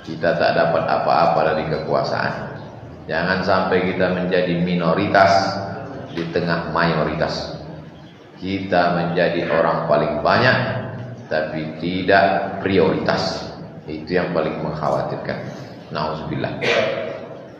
kita tak dapat apa-apa dari kekuasaan. Jangan sampai kita menjadi minoritas di tengah mayoritas. Kita menjadi orang paling banyak tapi tidak prioritas. Itu yang paling mengkhawatirkan. Nauzubillah.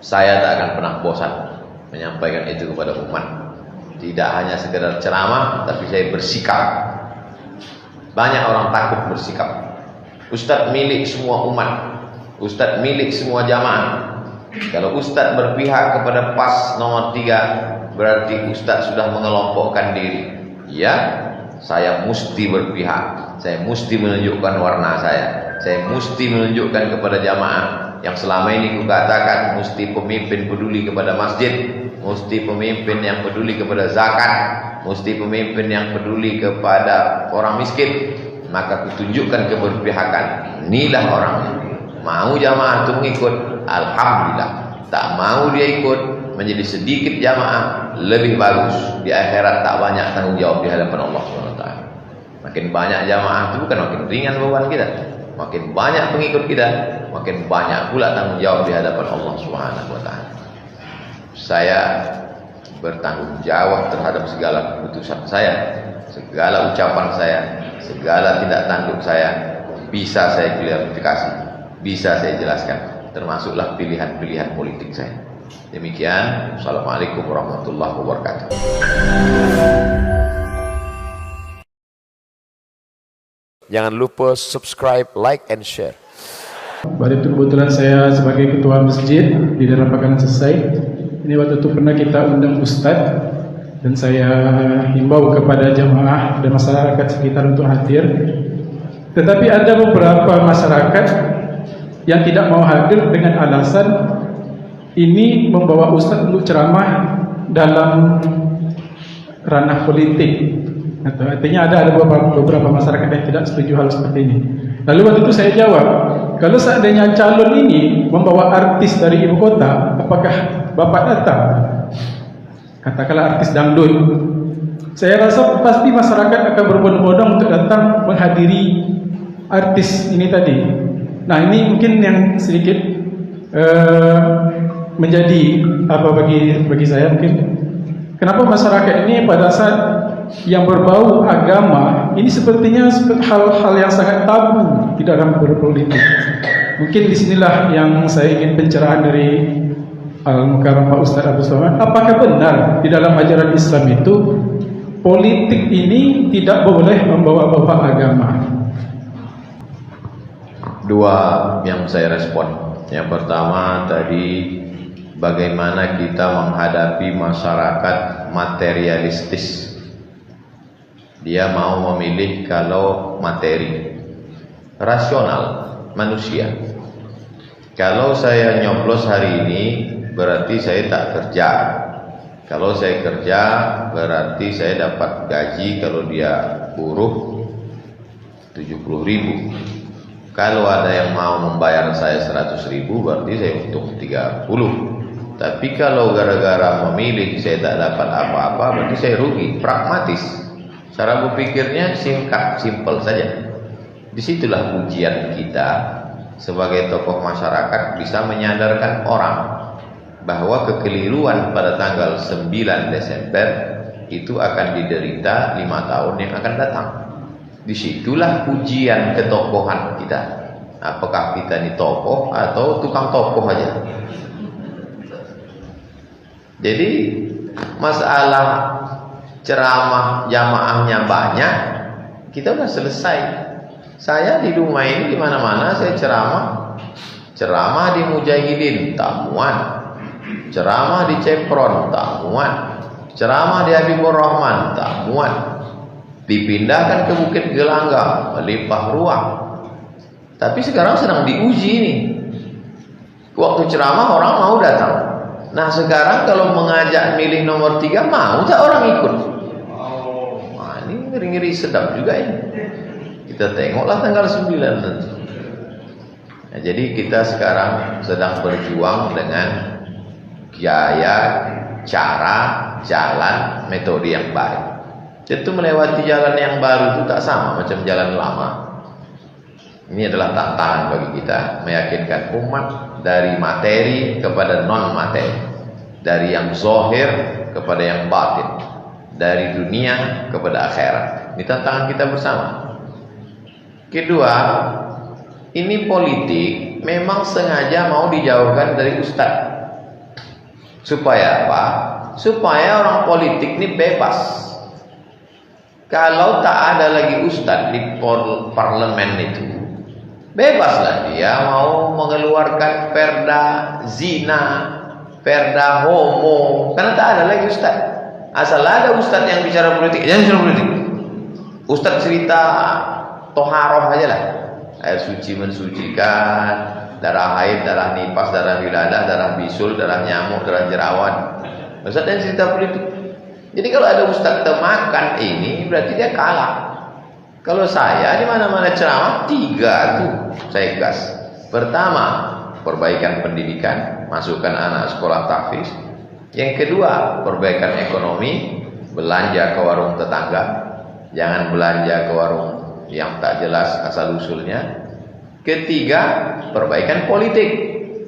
Saya tak akan pernah bosan menyampaikan itu kepada umat. Tidak hanya sekedar ceramah, tapi saya bersikap. Banyak orang takut bersikap. Ustadz milik semua umat, Ustadz milik semua jamaah. Kalau Ustadz berpihak kepada PAS nomor 3, berarti Ustadz sudah mengelompokkan diri. Ya, saya mesti berpihak. Saya mesti menunjukkan warna saya mesti menunjukkan kepada jamaah yang selama ini kukatakan mesti pemimpin peduli kepada masjid, mesti pemimpin yang peduli kepada zakat, mesti pemimpin yang peduli kepada orang miskin. Maka kutunjukkan keberpihakan. Inilah orangnya. Mau jamaah itu mengikut, alhamdulillah. Tak mau dia ikut, menjadi sedikit jamaah, lebih bagus. Di akhirat tak banyak tanggung jawab di hadapan Allah SWT. Makin banyak jamaah itu bukan makin ringan beban kita. Makin banyak pengikut kita, makin banyak pula tanggung jawab di hadapan Allah SWT. Saya bertanggung jawab terhadap segala keputusan saya, segala ucapan saya, segala tindak tanduk saya. Bisa saya klarifikasi, bisa saya jelaskan, termasuklah pilihan-pilihan politik saya. Demikian. Assalamualaikum warahmatullahi wabarakatuh. Jangan lupa subscribe, like, and share. Pada itu kebetulan saya sebagai ketua masjid di dalam Pakanan Selesai. Ini waktu itu pernah kita undang Ustadz, dan saya himbau kepada jamaah dan masyarakat sekitar untuk hadir. Tetapi ada beberapa masyarakat yang tidak mau hadir dengan alasan ini membawa Ustadz untuk ceramah dalam ranah politik. Artinya ada beberapa masyarakat yang tidak setuju hal seperti ini. Lalu waktu itu saya jawab, kalau seandainya calon ini membawa artis dari ibu kota, apakah Bapak datang? Katakanlah artis dangdut. Saya rasa pasti masyarakat akan berbondong-bondong untuk datang menghadiri artis ini tadi. Nah, ini mungkin yang sedikit menjadi apa bagi saya mungkin. Kenapa masyarakat ini pada saat yang berbau agama ini sepertinya hal-hal yang sangat tabu di dalam berpolitik. Mungkin disinilah yang saya ingin pencerahan dari Al-Mukarram Pak Ustadz Abdul Somad. Apakah benar di dalam ajaran Islam itu politik ini tidak boleh membawa-bawa agama? Dua yang saya respon. Yang pertama tadi, bagaimana kita menghadapi masyarakat materialistis. Dia mau memilih kalau materi, rasional, manusia. Kalau saya nyoblos hari ini, berarti saya tak kerja. Kalau saya kerja, berarti saya dapat gaji. Kalau dia buruh 70.000. Kalau ada yang mau membayar saya 100.000, berarti saya untung 30. Tapi kalau gara-gara memilih saya tak dapat apa-apa, berarti saya rugi. Pragmatis. Cara berpikirnya singkat, simpel saja. Disitulah ujian kita sebagai tokoh masyarakat, bisa menyadarkan orang bahwa kekeliruan pada tanggal 9 Desember itu akan diderita 5 tahun yang akan datang. Disitulah ujian ketokohan kita. Apakah kita ini tokoh atau tukang tokoh aja? Jadi masalah ceramah jamaahnya banyak, kita udah selesai. Saya di rumah ini di mana-mana saya ceramah di Mujahidin tak muat, ceramah di Cepron tak muat, ceramah di Habibur Rahman tak muat, dipindahkan ke Bukit Gelanggang melimpah ruang. Tapi sekarang sedang diuji nih. Waktu ceramah orang mau datang. Nah sekarang kalau mengajak milih nomor 3, mau tak orang ikut? Wah, ini ngeri-ngeri sedap juga ini. Kita tengoklah tanggal 9 nanti. Nah, jadi kita sekarang sedang berjuang dengan gaya, cara, jalan, metode yang baik. Itu melewati jalan yang baru itu tak sama macam jalan lama. Ini adalah tantangan bagi kita, meyakinkan umat dari materi kepada non materi, dari yang zahir kepada yang batin, dari dunia kepada akhirat. Ini tantangan kita bersama. Kedua, ini politik memang sengaja mau dijauhkan dari ustadz. Supaya apa? Supaya orang politik ini bebas. Kalau tak ada lagi ustadz di parlemen itu, bebaslah dia mau mengeluarkan perda zina, perda homo, karena tak ada lagi ustadz. Asal ada ustadz yang bicara politik, jangan bicara politik. Ustadz cerita toharoh aja lah, air suci mensucikan, darah haid, darah nifas, darah wiladah, darah bisul, darah nyamuk, darah jerawat. Ustadz yang cerita politik. Jadi kalau ada ustadz temakan ini, berarti dia kalah. Kalau saya di mana-mana ceramah 3 tuh saya gas. Pertama, perbaikan pendidikan, masukkan anak sekolah tahfiz. Yang kedua, perbaikan ekonomi, belanja ke warung tetangga, jangan belanja ke warung yang tak jelas asal usulnya. Ketiga, perbaikan politik.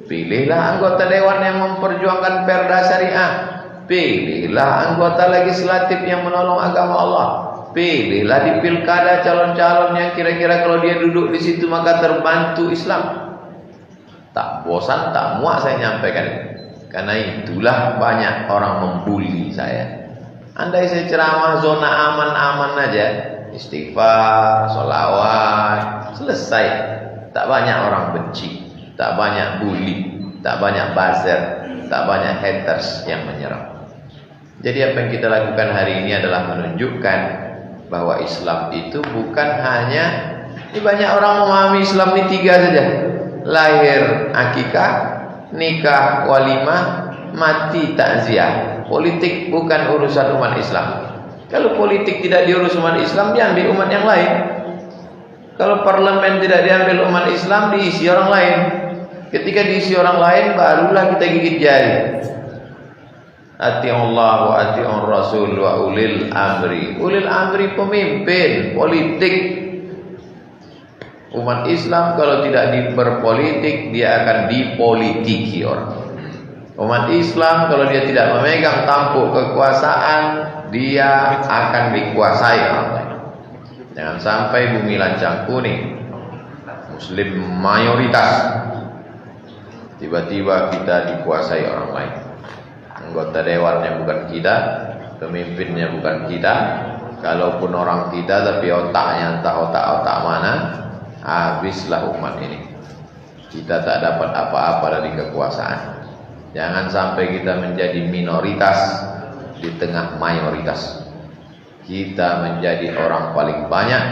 Pilihlah anggota dewan yang memperjuangkan perda syariah. Pilihlah anggota legislatif yang menolong agama Allah. Pilihlah di pilkada calon-calon yang kira-kira kalau dia duduk di situ maka terbantu Islam. Tak bosan, tak muak saya nyampaikan. Karena itulah banyak orang membuli saya. Andai saya ceramah zona aman-aman aja, istighfar, sholawat, selesai. Tak banyak orang benci, tak banyak bully, tak banyak buzzer, tak banyak haters yang menyerang. Jadi apa yang kita lakukan hari ini adalah menunjukkan bahwa Islam itu bukan hanya, ini banyak orang memahami Islam ini 3 saja. Lahir akikah, nikah walimah, mati takziah. Politik bukan urusan umat Islam. Kalau politik tidak diurus umat Islam, diambil umat yang lain. Kalau parlemen tidak diambil umat Islam, diisi orang lain. Ketika diisi orang lain, barulah kita gigit jari. Ati'ullah wa ati'ur rasul wa ulil amri. Ulil amri pemimpin politik. Umat Islam kalau tidak diperpolitik, dia akan dipolitiki orang. Umat Islam kalau dia tidak memegang tampuk kekuasaan, dia akan dikuasai orang lain. Jangan sampai bumi lancang kuning, Muslim mayoritas, tiba-tiba kita dikuasai orang lain. Anggota dewannya bukan kita, pemimpinnya bukan kita. Kalaupun orang kita tapi otaknya entah otak mana, habislah umat ini. Kita tak dapat apa-apa dari kekuasaan. Jangan sampai kita menjadi minoritas di tengah mayoritas. Kita menjadi orang paling banyak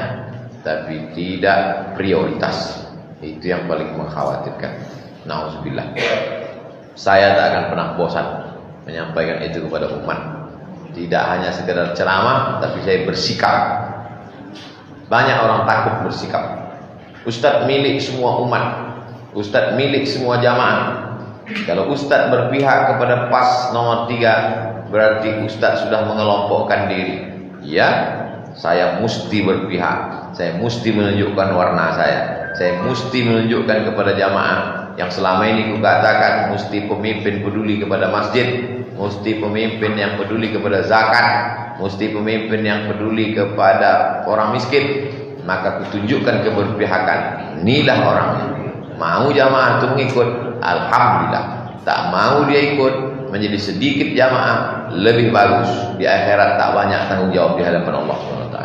tapi tidak prioritas. Itu yang paling mengkhawatirkan. Nauzubillah. Saya tak akan pernah bosan menyampaikan itu kepada umat. Tidak hanya sekedar ceramah, tapi saya bersikap. Banyak orang takut bersikap. Ustadz milik semua umat, Ustadz milik semua jamaah. Kalau Ustadz berpihak kepada PAS nomor 3, berarti Ustadz sudah mengelompokkan diri. Ya, saya mesti berpihak. Saya mesti menunjukkan warna saya mesti menunjukkan kepada jamaah yang selama ini kukatakan mesti pemimpin peduli kepada masjid, mesti pemimpin yang peduli kepada zakat, mesti pemimpin yang peduli kepada orang miskin. Maka kutunjukkan keberpihakan. Inilah orangnya. Mau jamaah itu mengikut, alhamdulillah. Tak mau dia ikut, menjadi sedikit jamaah, lebih bagus. Di akhirat tak banyak tanggung jawab di hadapan Allah SWT.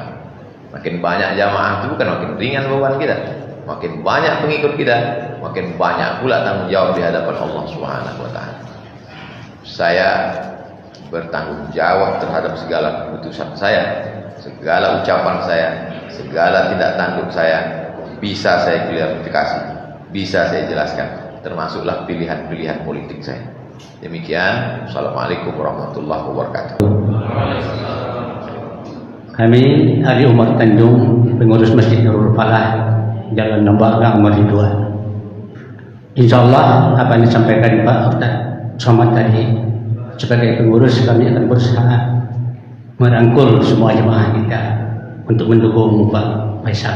Makin banyak jamaah itu bukan makin ringan beban kita. Makin banyak pengikut kita, makin banyak pula tanggung jawab di hadapan Allah SWT. Saya bertanggung jawab terhadap segala keputusan saya, segala ucapan saya, segala tindak tanduk saya. Bisa saya klarifikasi, bisa saya jelaskan, termasuklah pilihan-pilihan politik saya. Demikian. Assalamualaikum warahmatullahi wabarakatuh. Kami ahli Umar Tanjung, pengurus Masjid Nurul Falah, Jalan Nambah Gang nomor 2. InsyaAllah apa yang disampaikan Pak Ustaz Somad tadi, sebagai pengurus kami akan berusaha merangkul semua jemaah kita untuk mendukung Pak Faisal.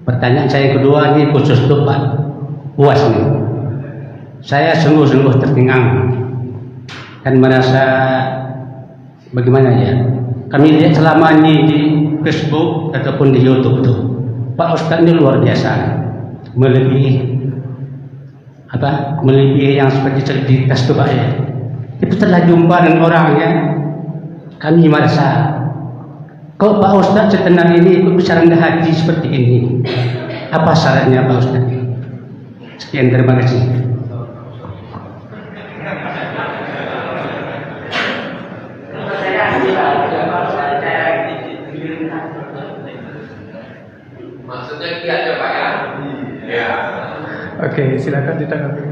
Pertanyaan saya yang kedua ini khusus untuk Pak Buas nih. Saya sungguh-sungguh tercengang dan merasa bagaimana ya? Kami lihat selama ini di Facebook ataupun di YouTube tuh, Pak Ustadz ini luar biasa, melebihi yang seperti selebritas tuh Pak ya. Itu setelah jumpa dengan orangnya, kami merasa, kok Pak Ustadz setenang ini ikut bisa rendah hati seperti ini? Apa syaratnya Pak Ustadz? Sekian, terima kasih. Maksudnya kiat ya Pak ya? Ya. Oke, silakan ditanggapi.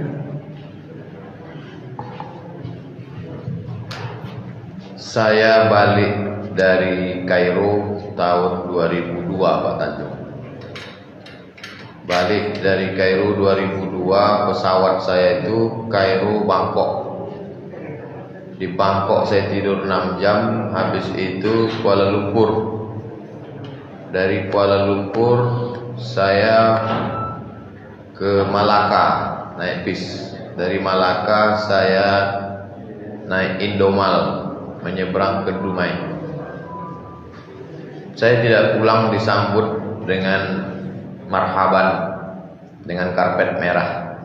Saya balik dari Kairo tahun 2002 Pak Tanjung. Balik dari Kairo 2002, pesawat saya itu Kairo Bangkok. Di Bangkok saya tidur 6 jam, habis itu Kuala Lumpur. Dari Kuala Lumpur saya ke Malaka naik bis. Dari Malaka saya naik Indomal menyeberang ke Dumai. Saya tidak pulang disambut dengan marhaban, dengan karpet merah.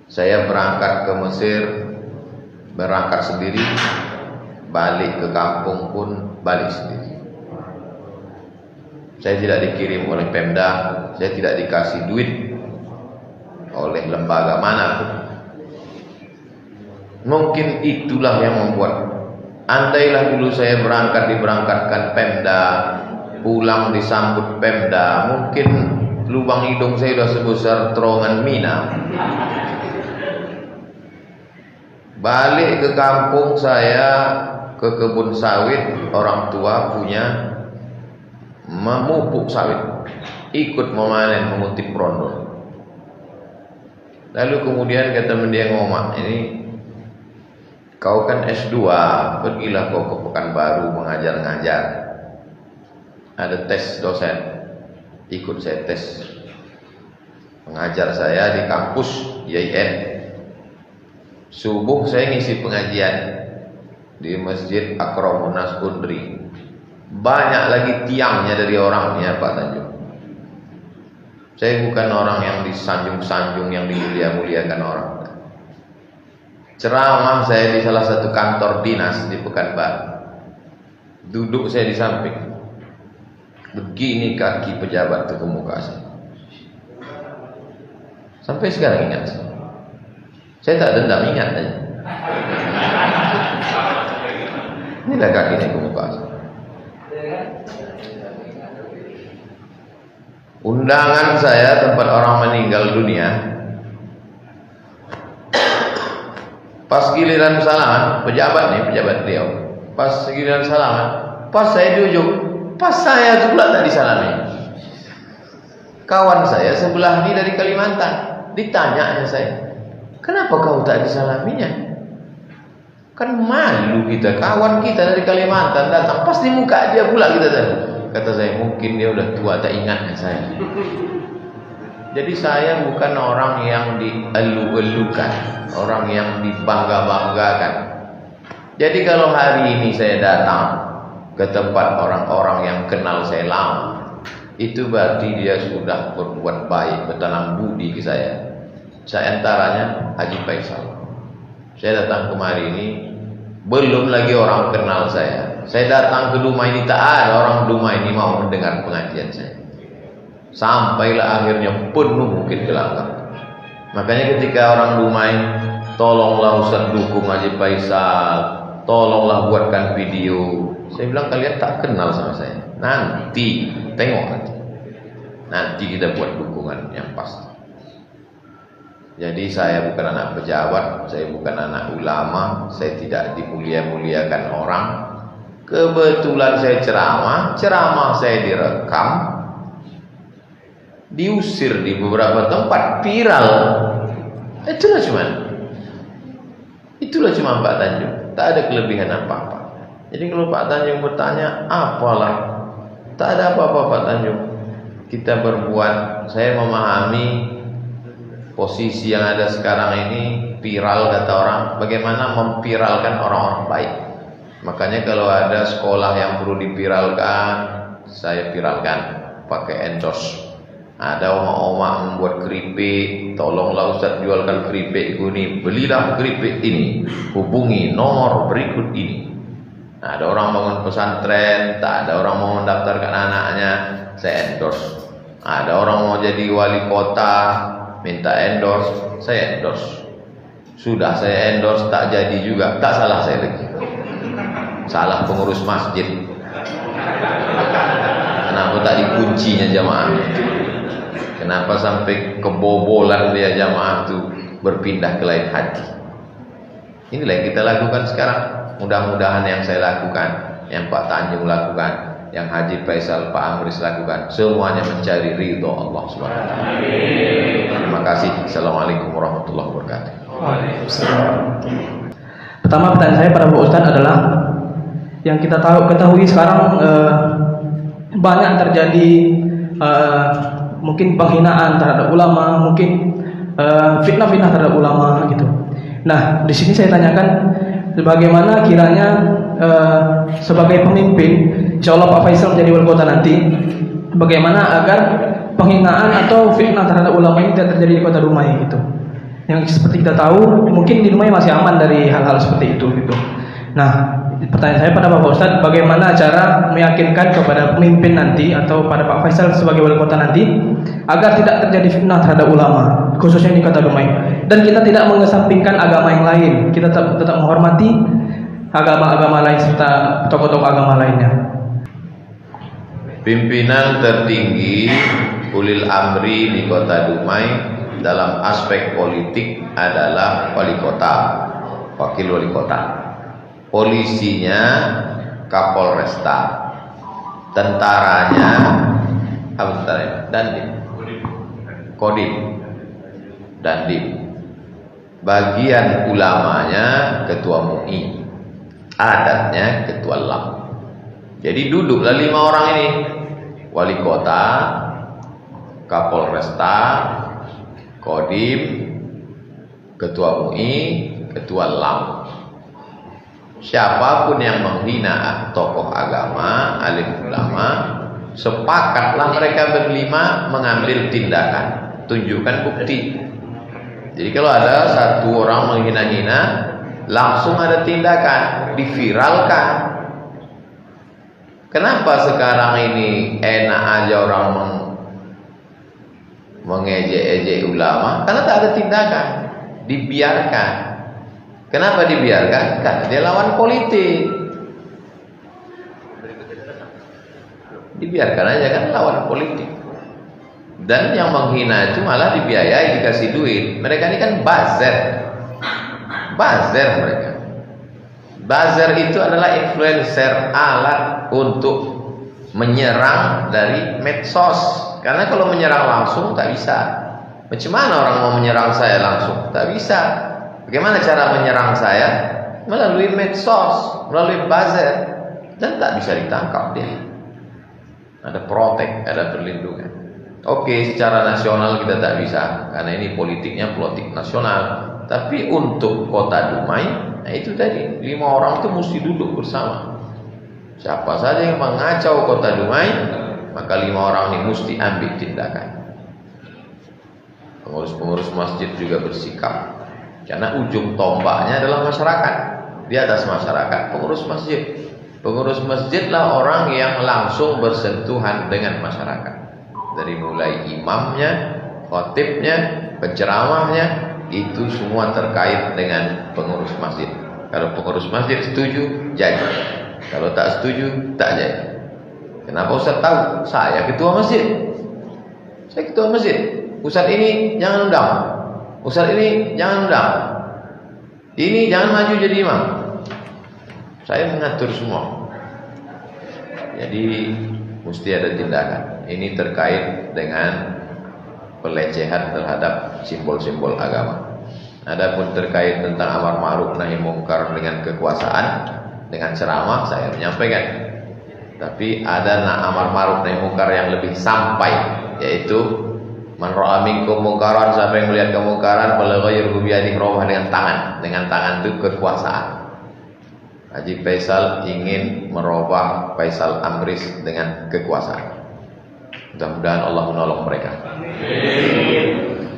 Saya berangkat ke Mesir, berangkat sendiri, balik ke kampung pun balik sendiri. Saya tidak dikirim oleh Pemda, saya tidak dikasih duit oleh lembaga manapun. Mungkin itulah yang membuat, andailah dulu saya diberangkatkan Pemda, pulang disambut Pemda, mungkin lubang hidung saya sudah sebesar terowongan Mina. Balik ke kampung saya, ke kebun sawit, orang tua punya, memupuk sawit, ikut memanen, mengutip rondo. Lalu kemudian kata mendiang Ngoma, ini kau kan S2, pergilah kau ke Pekanbaru mengajar-ngajar. Ada tes dosen, ikut saya tes. Pengajar saya di kampus YIN. Subuh saya ngisi pengajian di Masjid Akramunas Undri. Banyak lagi tiangnya dari orangnya Pak Tanjung. Saya bukan orang yang disanjung-sanjung, yang dimulia-muliakan orang. Ceramah saya di salah satu kantor dinas di Pekanbaru. Duduk saya di samping. Begini kaki pejabat itu ke muka saya. Sampai sekarang ingat. Saya tak dendam, ingat aja. Inilah kakinya ke muka saya. Undangan saya tempat orang meninggal dunia. Pas giliran salaman, pejabat beliau. Pas giliran salaman, pas saya di ujung, pas saya pula tak disalami. Kawan saya sebelah ini dari Kalimantan, ditanyanya saya, kenapa kau tak disalaminya? Kan malu kita, kawan kita dari Kalimantan datang, pas di muka dia pula kita tadi. Kata saya, mungkin dia udah tua tak ingatnya saya. Jadi saya bukan orang yang dielu-elukan, orang yang dibangga-banggakan. Jadi kalau hari ini saya datang ke tempat orang-orang yang kenal saya lama, itu berarti dia sudah berbuat baik, bertanam budi ke saya. Saya antaranya Haji Faisal. Saya datang kemari ini, belum lagi orang kenal saya. Saya datang ke rumah ini, tak ada orang rumah ini mau mendengar pengajian saya. Sampailah akhirnya penuh mungkin gelanggang. Makanya ketika orang rumah ini, tolonglah Ustaz dukung Haji Faisal, tolonglah buatkan video. Saya bilang kalian tak kenal sama saya. Nanti, tengok nanti. Nanti kita buat dukungan yang pasti. Jadi saya bukan anak pejabat, saya bukan anak ulama, saya tidak dimulia-muliakan orang. Kebetulan saya ceramah saya direkam, diusir di beberapa tempat, viral. Itulah cuma Pak Tanjung, tak ada kelebihan apa-apa. Jadi kalau Pak Tanjung bertanya, apalah, tak ada apa-apa Pak Tanjung. kita berbuat. Saya memahami posisi yang ada sekarang ini viral kata orang, bagaimana memviralkan orang-orang baik. Makanya kalau ada sekolah yang perlu dipiralkan, saya viralkan pakai endorse. Ada oma-oma membuat keripik, tolonglah Ustaz jualkan keripik ini, belilah keripik ini, hubungi nomor berikut ini. Nah, ada orang bangun pesantren, tak ada orang mau mendaftarkan anaknya, saya endorse. Ada orang mau jadi wali kota, minta endorse, saya endorse. Sudah saya endorse, tak jadi juga, tak salah saya lagi. Salah pengurus masjid. Kenapa tak dikuncinya jamaah? Kenapa sampai kebobolan dia jamaah itu berpindah ke lain hati? Inilah yang kita lakukan sekarang. Mudah-mudahan yang saya lakukan, yang Pak Tanjung lakukan, yang Haji Faisal, Pak Amris lakukan, semuanya mencari ridho Allah Subhanahu wa taala. Terima kasih. Assalamualaikum warahmatullahi wabarakatuh. Pertama pertanyaan saya pada Pak Ustadz adalah yang kita ketahui sekarang banyak terjadi mungkin penghinaan terhadap ulama, mungkin fitnah-fitnah terhadap ulama gitu. Nah, di sini saya tanyakan bagaimana kiranya sebagai pemimpin, insya Allah Pak Faisal menjadi wali kota nanti, bagaimana agar penghinaan atau fitnah terhadap ulama ini tidak terjadi di kota Dumai gitu. Yang seperti kita tahu, mungkin di Dumai masih aman dari hal-hal seperti itu gitu. Nah, pertanyaan saya pada Bapak Ustadz, bagaimana cara meyakinkan kepada pemimpin nanti atau pada Pak Faisal sebagai wali kota nanti agar tidak terjadi fitnah terhadap ulama, khususnya di kota Dumai, dan kita tidak mengesampingkan agama yang lain, kita tetap menghormati agama-agama lain serta tokoh-tokoh agama lainnya. Pimpinan tertinggi ulil amri di kota Dumai dalam aspek politik adalah wali kota, wakil wali kota. Polisinya Kapolresta, tentaranya Dandim, Kodim, Dandim. Bagian ulamanya ketua MUI, adatnya ketua LAM. Jadi duduklah 5 orang ini, wali kota, Kapolresta, Kodim, ketua MUI, ketua LAM. Siapapun yang menghina tokoh agama, alim ulama, sepakatlah mereka berlima mengambil tindakan, tunjukkan bukti. Jadi kalau ada satu orang menghina-hina, langsung ada tindakan, diviralkan. Kenapa sekarang ini enak aja orang mengejek-ejek ulama? Karena tak ada tindakan, dibiarkan. Kenapa dibiarkan? Karena dia lawan politik. Dibiarkan aja kan, lawan politik. Dan yang menghina itu malah dibiayai, dikasih duit. Mereka ini kan buzzer. Buzzer mereka. Buzzer itu adalah influencer, alat untuk menyerang dari medsos. Karena kalau menyerang langsung tak bisa. Macam mana orang mau menyerang saya langsung? Tak bisa. Bagaimana cara menyerang saya? Melalui medsos, melalui buzzer, dan tak bisa ditangkap dia. Ada protek, ada perlindungan. Oke, secara nasional kita tak bisa, karena ini politiknya politik nasional. Tapi untuk kota Dumai, nah itu tadi 5 orang itu mesti duduk bersama. Siapa saja yang mengacau kota Dumai, maka 5 orang ini mesti ambil tindakan. Pengurus-pengurus masjid juga bersikap. Karena ujung tombaknya adalah masyarakat. Di atas masyarakat pengurus masjid. Pengurus masjidlah orang yang langsung bersentuhan dengan masyarakat. Dari mulai imamnya, khatibnya, penceramahnya, itu semua terkait dengan pengurus masjid. Kalau pengurus masjid setuju, jadi. Kalau tak setuju, tak jadi. Kenapa Ustaz tahu? Saya ketua masjid. Saya ketua masjid. Ustaz ini jangan undang. Ustaz ini jangan undang. Ini jangan maju jadi imam. Saya mengatur semua. Jadi mesti ada tindakan. Ini terkait dengan pelecehan terhadap simbol-simbol agama. Adapun terkait tentang amar ma'ruf nahi mungkar dengan kekuasaan, dengan ceramah saya menyampaikan. Tapi ada amar ma'ruf nahi mungkar yang lebih sampai yaitu man ra'a minkum mungkaran, siapa yang melihat kemungkaran falyughayyirhu biyadihi, merubah dengan tangan itu kekuasaan. Haji Faisal ingin merubah Faisal Amris dengan kekuasaan. Mudah-mudahan Allah menolong mereka.